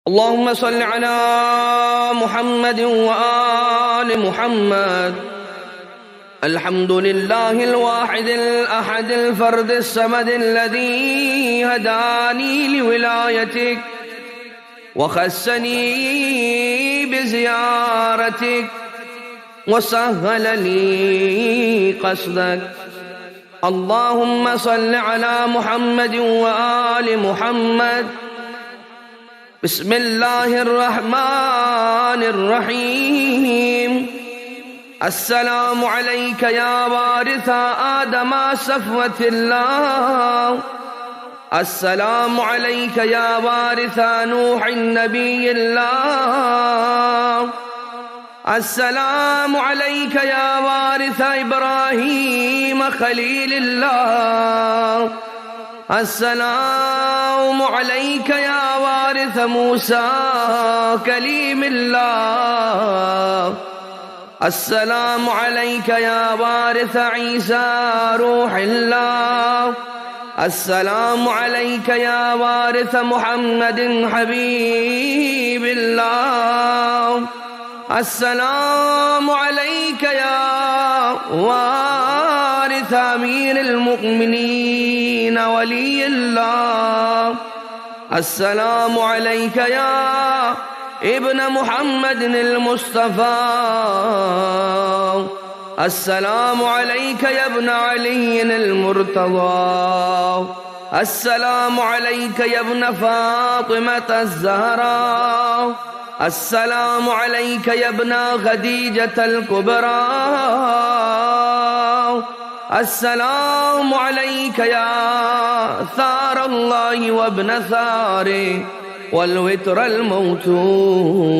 اللهم صل على محمد وآل محمد. الحمد لله الواحد الأحد الفرد الصمد الذي هداني لولايتك وخصني بزيارتك وسهل لي قصدك. اللهم صل على محمد وآل محمد. بسم الله الرحمن الرحيم. السلام عليك يا وارث آدم صفوة الله. السلام عليك يا وارث نوح النبي الله. السلام عليك يا وارث إبراهيم خليل الله. السلام عليك يا وارث موسى كليم الله. السلام عليك يا وارث عيسى روح الله. السلام عليك يا وارث محمد حبيب الله. السلام عليك يا وارث أمير المؤمنين ولي الله. السلام عليك يا ابن محمد المصطفى. السلام عليك يا ابن علي المرتضى. السلام عليك يا ابن فاطمة الزهراء. السلام عليك يا ابن خديجة الكبرى. السلام عليك يا ثار الله وابن ثاره والوتر الموتور.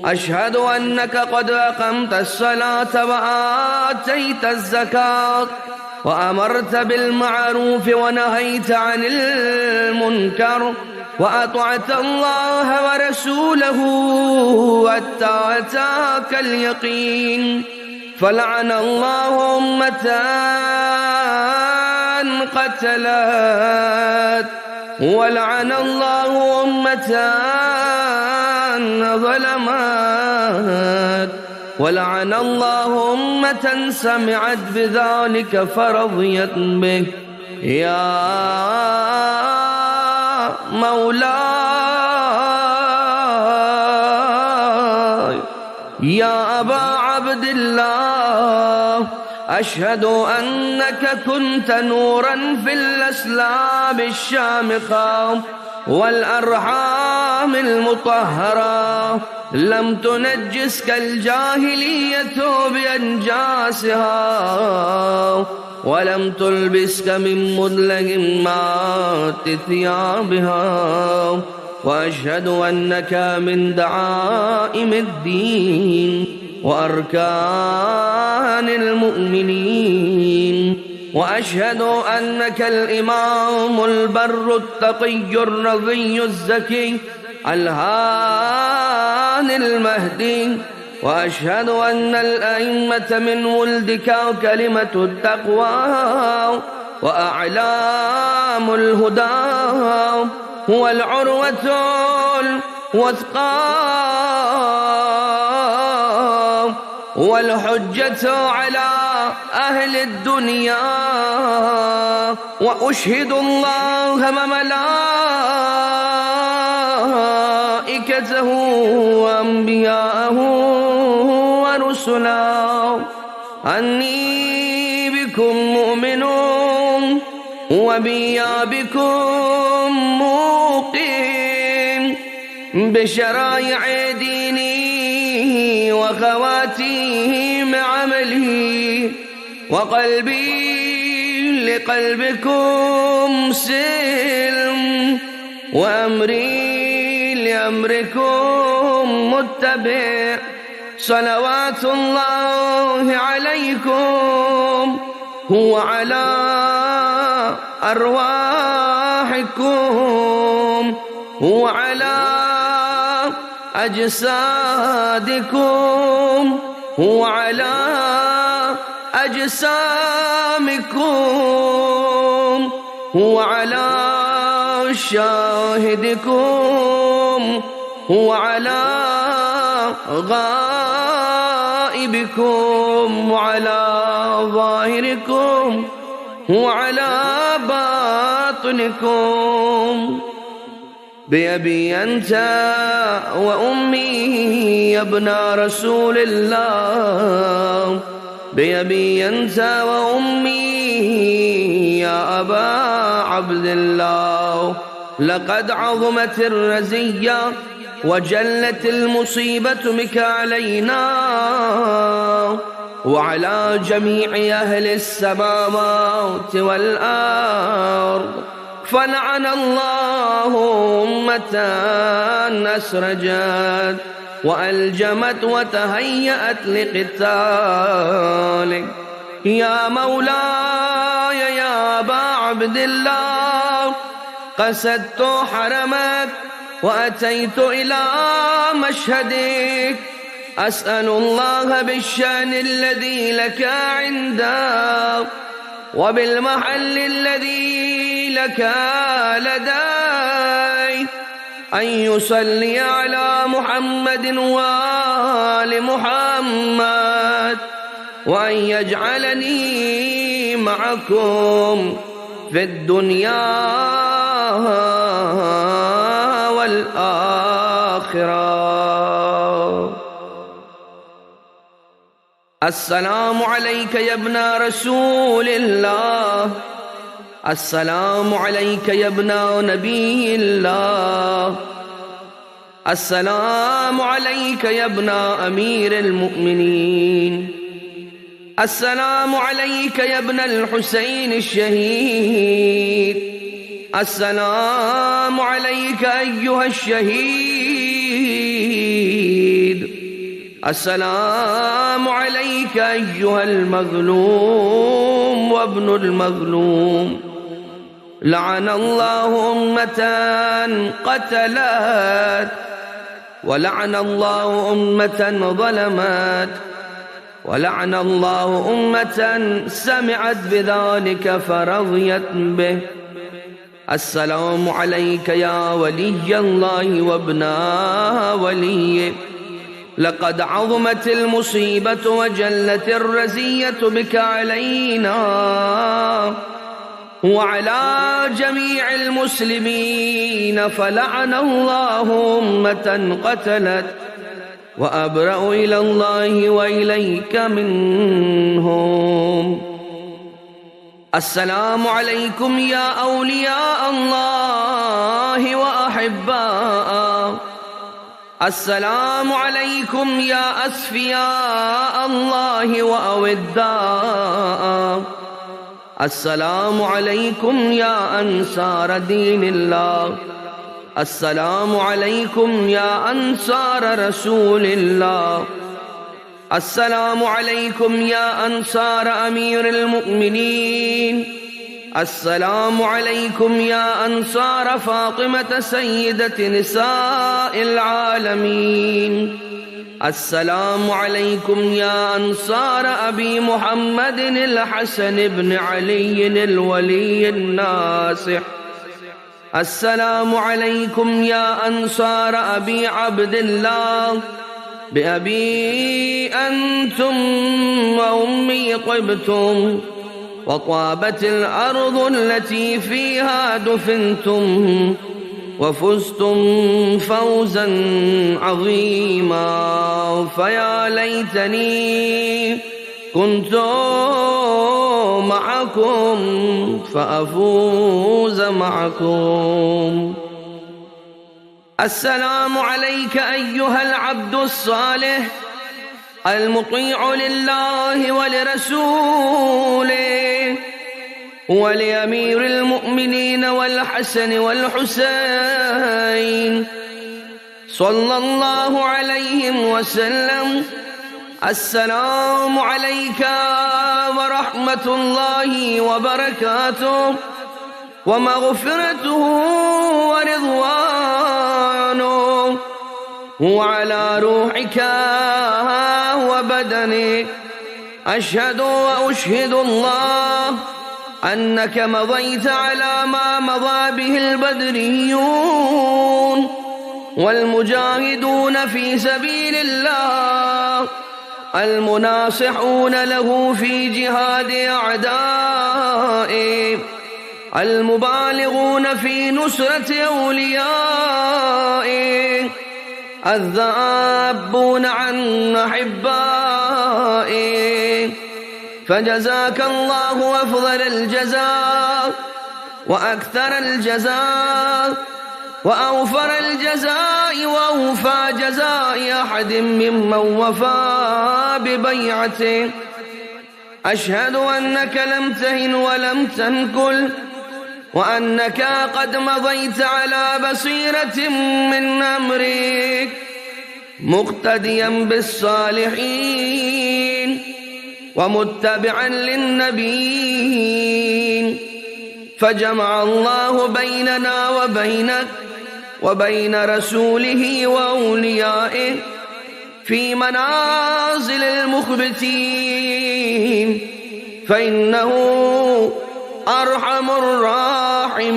أشهد أنك قد أقمت الصلاة وآتيت الزكاة وأمرت بالمعروف ونهيت عن المنكر وأطعت الله ورسوله حتى أتاك اليقين. فلعن الله أمة قتلت ولعن الله أمة ظلمت ولعن الله أمة سمعت بذلك فرضيت به. يا مولاي يا أبا عبد الله، أشهد أنك كنت نورا في الأسلاب الشامخة والأرحام المطهرة، لم تنجسك الجاهلية بأنجاسها ولم تلبسك من مدلهمات ثيابها. وأشهد أنك من دعائم الدين وأركان المؤمنين. وأشهد أنك الإمام البر التقي الرضي الزكي الهاني المهدي. وأشهد أن الأئمة من ولدك كلمة التقوى وأعلام الهدى هو العروة الوثقى والحجة على أهل الدنيا. وأشهد الله وملائكته وأنبياءه ورسله أني بكم مؤمن وبي بكم موقن بشرائع ديني وخواتيم عملي. وقلبي لقلبكم سلم وأمري لأمركم متبع. صلوات الله عليكم وعلى أرواحكم وعلى أجسادكم وعلى أجسامكم وعلى شاهدكم هو على غائبكم وعلى ظاهركم هو على باطنكم. بأبي أنت وأمي يا ابن رسول الله، بأبي أنت وأمي يا أبا عبد الله. لقد عظمت الرزية وجلت المصيبة بك علينا وعلى جميع أهل السماوات والأرض، فلعن الله أمة أسرجت وألجمت وتهيأت لقتالك. يا مولاي يا أبا عبد الله، قصدت حرمك وأتيت إلى مشهدك، أسأل الله بالشأن الذي لك عنده وبالمحل الذي لك لدي أن يصلي على محمد وآل محمد، وأن يجعلني معكم في الدنيا والآخرة. السلام عليك يا ابن رسول الله، السلام عليك يا ابن نبي الله، السلام عليك يا ابن أمير المؤمنين، السلام عليك يا ابن الحسين الشهيد، السلام عليك أيها الشهيد، السلام عليك أيها المظلوم وابن المظلوم. لعن الله أمة قتلت، ولعن الله أمة ظلمت، ولعن الله أمة سمعت بذلك فرضيت به. السلام عليك يا ولي الله وابن وليه، لقد عظمت المصيبة وجلت الرزية بك علينا وعلى جميع المسلمين، فلعن الله أمة قتلت، وأبرأ إلى الله وإليك منهم. السلام عليكم يا أولياء الله وأحباء، السلام عليكم يا أصفياء الله وأوداء، السلام عليكم يا أنصار دين الله، السلام عليكم يا أنصار رسول الله، السلام عليكم يا أنصار أمير المؤمنين، السلام عليكم يا أنصار فاطمة سيدة نساء العالمين، السلام عليكم يا أنصار أبي محمد الحسن بن علي الولي الناصح، السلام عليكم يا أنصار أبي عبد الله، بأبي أنتم وأمي طبتم وطابت الأرض التي فيها دفنتم وفزتم فوزا عظيما. فيا ليتني كنت معكم فأفوز معكم. السلام عليك أيها العبد الصالح المطيع لله ولرسوله ولأمير المؤمنين والحسن والحسين صلى الله عليهم وسلم. السلام عليك ورحمة الله وبركاته ومغفرته ورضوانه وعلى روحك وبدنك. أشهد وأشهد الله أنك مضيت على ما مضى به البدريون والمجاهدون في سبيل الله المناصحون له في جهاد أعدائه المبالغون في نصرة أوليائه الذابون عن أحبائه. فجزاك الله أفضل الجزاء وأكثر الجزاء وأوفر الجزاء وأوفى جزاء أحد ممن وفى ببيعته. أشهد أنك لم تهن ولم تنكل وأنك قد مضيت على بصيرة من أمرك مقتديا بالصالحين ومتبعا للنبيين. فجمع الله بيننا وبينك وبين رسوله وأوليائه في منازل المخبتين فإنه أرحم الراحمين.